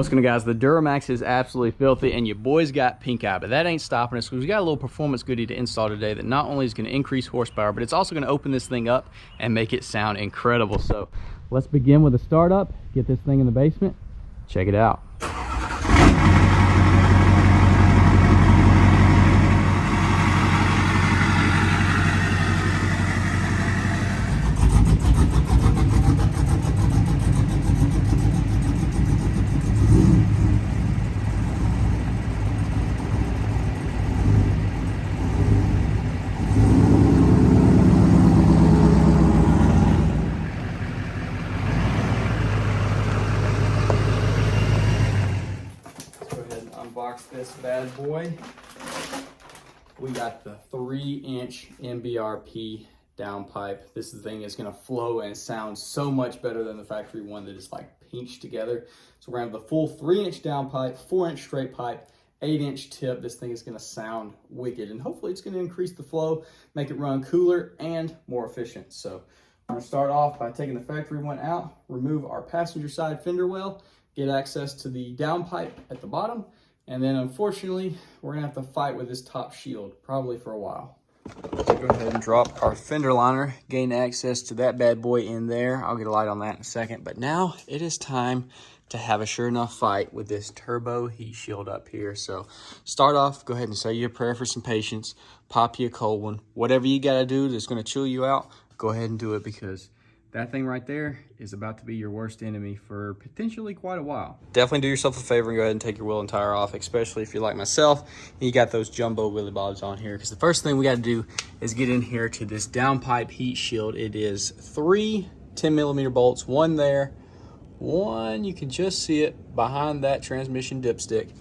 What's going on, guys? The Duramax is absolutely filthy and your boys got pink eye, but that ain't stopping us because we got a little performance goodie to install today that not only is going to increase horsepower, but it's also going to open this thing up and make it sound incredible. So let's begin with a startup, get this thing in the basement, check it out. Unbox this bad boy. We got the 3-inch MBRP downpipe. This thing is going to flow and sound so much better than the factory one that is like pinched together. So we're going to have the full 3-inch downpipe, 4-inch straight pipe, 8-inch tip. This thing is going to sound wicked, and hopefully it's going to increase the flow, make it run cooler and more efficient. So we're going to start off by taking the factory one out, remove our passenger side fender well, get access to the downpipe at the bottom. And then unfortunately, we're gonna have to fight with this top shield, probably for a while. Let's go ahead and drop our fender liner, gain access to that bad boy in there. I'll get a light on that in a second. But now it is time to have a sure enough fight with this turbo heat shield up here. So start off, go ahead and say your prayer for some patience, pop you a cold one. Whatever you gotta do that's gonna chill you out, go ahead and do it, because that thing right there is about to be your worst enemy for potentially quite a while. Definitely do yourself a favor and go ahead and take your wheel and tire off, especially if you're like myself and you got those jumbo wheelie bobs on here, because the first thing we got to do is get in here to this downpipe heat shield. It is 3 10mm bolts, one there, one, you can just see it behind that transmission dipstick,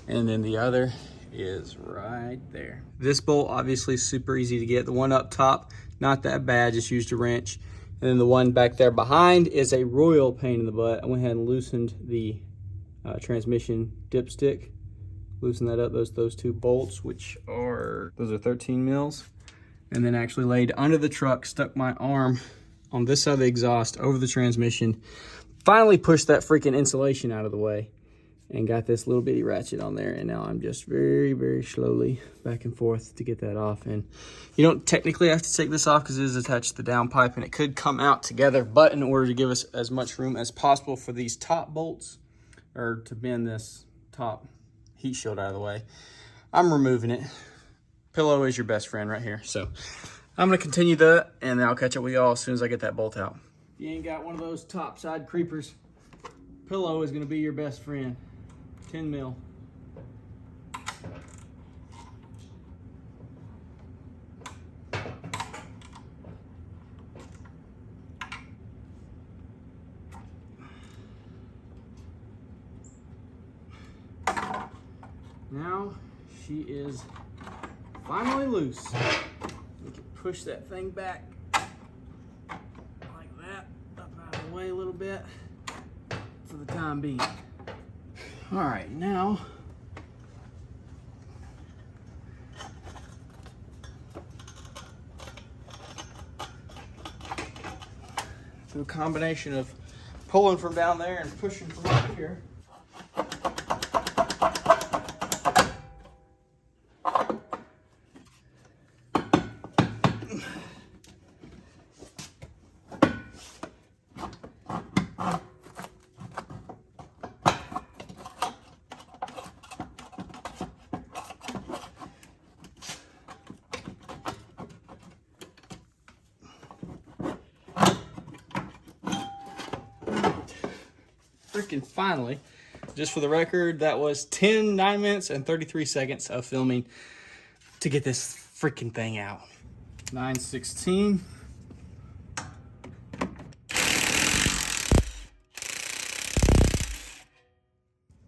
and then the other is right there. This bolt obviously super easy to get. The one up top, not that bad, just used a wrench. And then the one back there behind is a royal pain in the butt. I went ahead and loosened the transmission dipstick. Loosen that up, those two bolts, which are, those are 13 mils. And then actually laid under the truck, stuck my arm on this side of the exhaust over the transmission. Finally pushed that freaking insulation out of the way and got this little bitty ratchet on there. And now I'm just very, very slowly back and forth to get that off. And you don't technically have to take this off because it is attached to the downpipe and it could come out together. But in order to give us as much room as possible for these top bolts, or to bend this top heat shield out of the way, I'm removing it. Pillow is your best friend right here. So I'm gonna continue that and then I'll catch up with y'all as soon as I get that bolt out. If you ain't got one of those top side creepers, Pillow is gonna be your best friend. 10 mil. Now she is finally loose. We can push that thing back like that, up out of the way a little bit for the time being. All right, now through a combination of pulling from down there and pushing from up here, freaking finally. Just for the record, that was 9 minutes and 33 seconds of filming to get this freaking thing out. 9:16.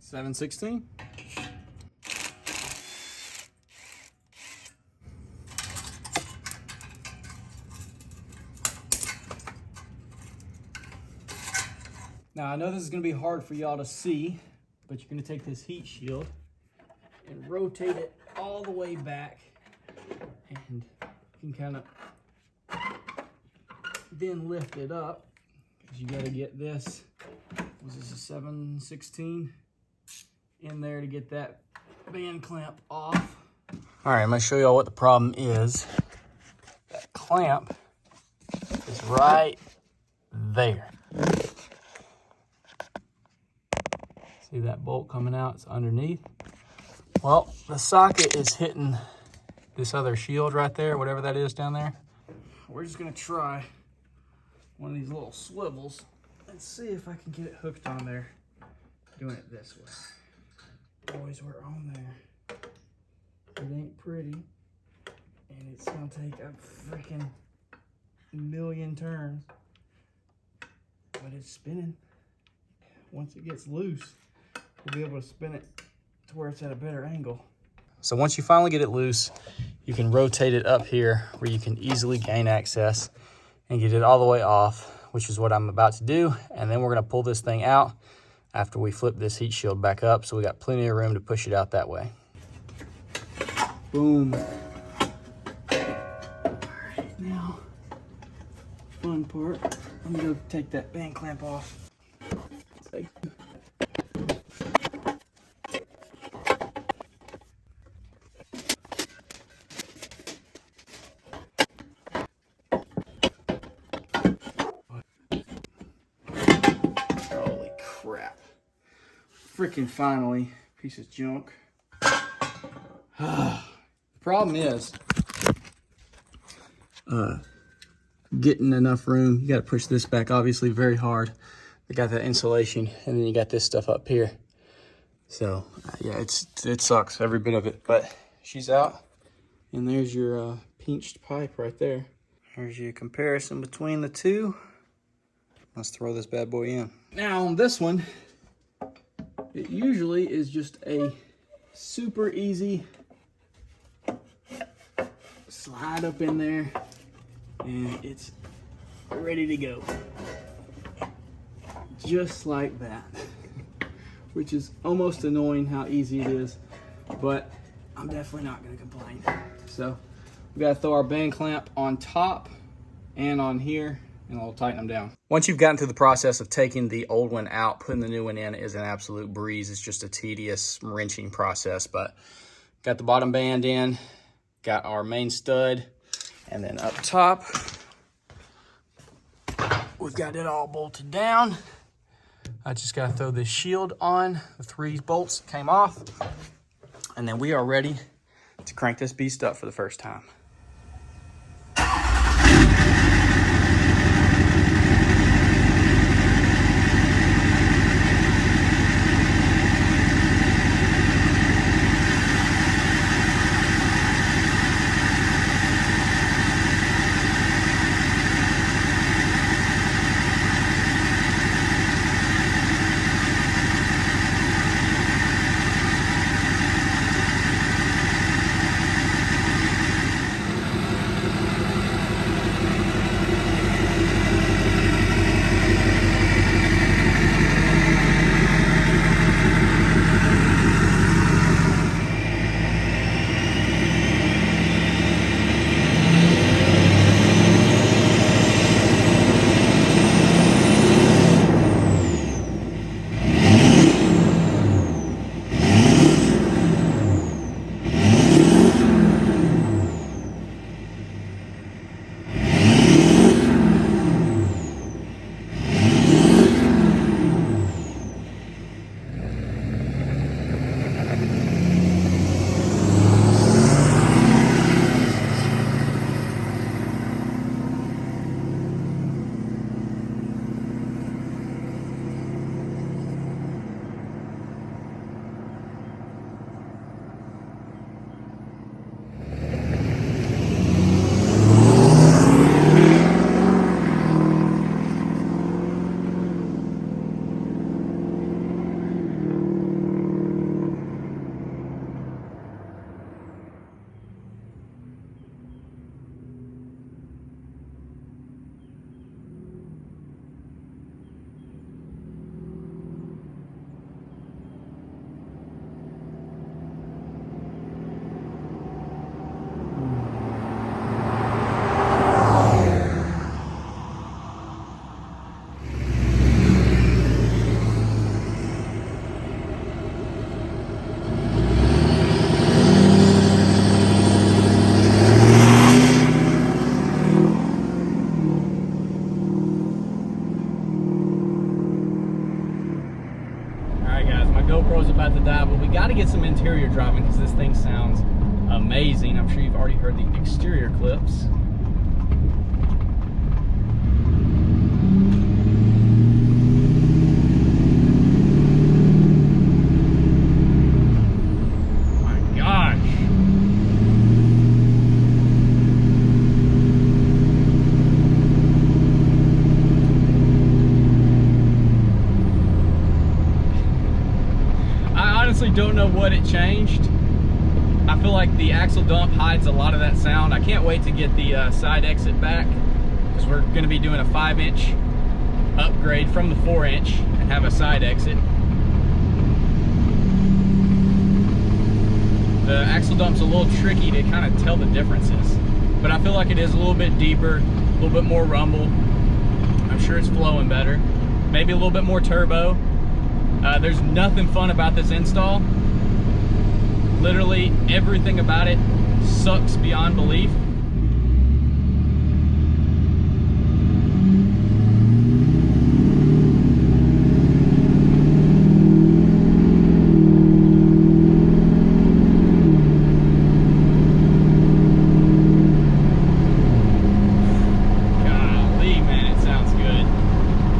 7:16. Now, I know this is going to be hard for y'all to see, but you're going to take this heat shield and rotate it all the way back, and you can kind of then lift it up, because you got to get this. Was this a 7/16? in there to get that band clamp off. All right, I'm gonna show y'all what the problem is. That clamp is right there. See that bolt coming out? It's underneath. Well, the socket is hitting this other shield right there, whatever that is down there. We're just gonna try one of these little swivels and see if I can get it hooked on there. Doing it this way. Boys, we're on there. It ain't pretty, and it's gonna take a freaking million turns, but it's spinning. Once it gets loose, we'll be able to spin it to where it's at a better angle. So once you finally get it loose, you can rotate it up here where you can easily gain access and get it all the way off, which is what I'm about to do. And then we're gonna pull this thing out after we flip this heat shield back up, so we got plenty of room to push it out that way. Boom. All right, now, fun part, I'm gonna go take that band clamp off. Holy crap. Freaking finally, piece of junk. The problem is getting enough room. You got to push this back, obviously, very hard. We got that insulation, and then you got this stuff up here. So yeah, it sucks, every bit of it. But she's out, and there's your pinched pipe right there. There's your comparison between the two. Let's throw this bad boy in. Now on this one, it usually is just a super easy slide up in there, and it's ready to go. Just like that. Which is almost annoying how easy it is, but I'm definitely not gonna complain. So we gotta throw our band clamp on top and on here, and we'll tighten them down. Once you've gotten through the process of taking the old one out, putting the new one in is an absolute breeze. It's just a tedious wrenching process, but got the bottom band in, got our main stud, and then up top, we've got it all bolted down. I just gotta throw this shield on. The 3 bolts came off, and then we are ready to crank this beast up for the first time. interior driving because this thing sounds amazing. I'm sure you've already heard the exterior clips. My gosh. I honestly don't know what it changed. I feel like the axle dump hides a lot of that sound. I can't wait to get the side exit back because we're going to be doing a 5-inch upgrade from the 4-inch and have a side exit. The axle dump's a little tricky to kind of tell the differences, but I feel like it is a little bit deeper, a little bit more rumble. I'm sure it's flowing better. Maybe a little bit more turbo. There's nothing fun about this install. Literally everything about it sucks beyond belief. Golly, man, it sounds good.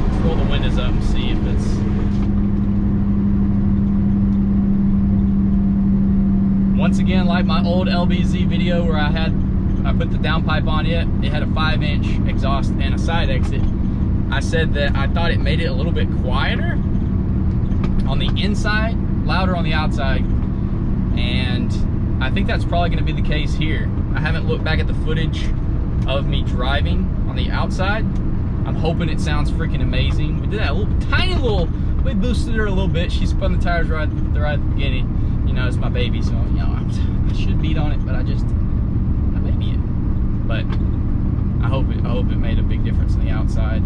Let's roll the windows up and see if it's... Once again, like my old LBZ video where I put the downpipe on it, it had a 5-inch exhaust and a side exit. I said that I thought it made it a little bit quieter on the inside, louder on the outside, and I think that's probably going to be the case here. I haven't looked back at the footage of me driving on the outside. I'm hoping it sounds freaking amazing. We did that we boosted her a little bit. She spun the tires right at the beginning. You know, it's my baby, so, you know, I should beat on it, but I baby it. But I hope it made a big difference on the outside.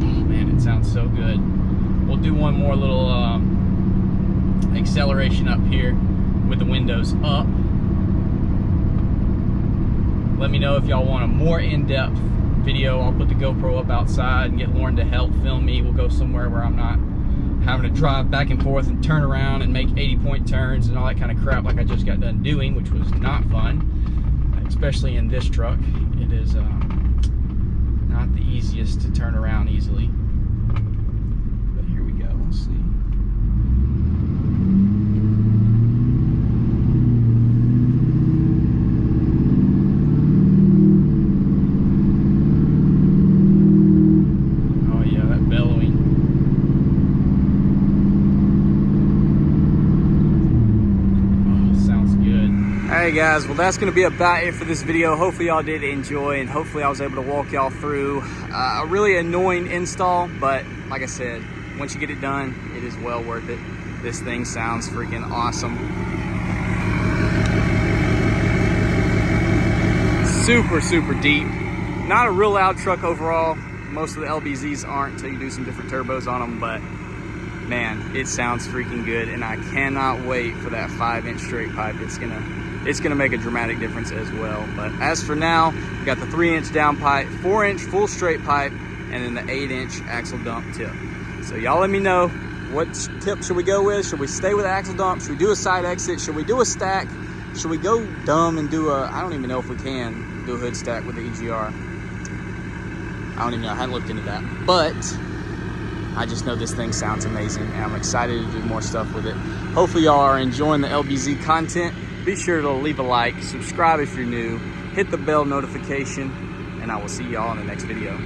Oh man, it sounds so good. We'll do one more little acceleration up here with the windows up. Let me know if y'all want a more in-depth video. I'll put the GoPro up outside and get Lauren to help film me. We'll go somewhere where I'm not having to drive back and forth and turn around and make 80-point turns and all that kind of crap like I just got done doing, which was not fun, especially in this truck. It is not the easiest to turn around easily. But here we go. Let's see. Hey guys, well that's going to be about it for this video. Hopefully y'all did enjoy, and hopefully I was able to walk y'all through a really annoying install, but like I said, once you get it done, it is well worth it. This thing sounds freaking awesome. Super deep. Not a real loud truck overall. Most of the LBZs aren't until you do some different turbos on them, but man, it sounds freaking good, and I cannot wait for that 5-inch straight pipe. It's gonna make a dramatic difference as well. But as for now, we got the 3-inch downpipe, 4-inch full straight pipe, and then the 8-inch axle dump tip. So y'all let me know, what tip should we go with? Should we stay with the axle dump? Should we do a side exit? Should we do a stack? Should we go dumb and do I don't even know if we can do a hood stack with the EGR. I don't even know, I haven't looked into that. But I just know this thing sounds amazing, and I'm excited to do more stuff with it. Hopefully y'all are enjoying the LBZ content. Be sure to leave a like, subscribe if you're new, hit the bell notification, and I will see y'all in the next video.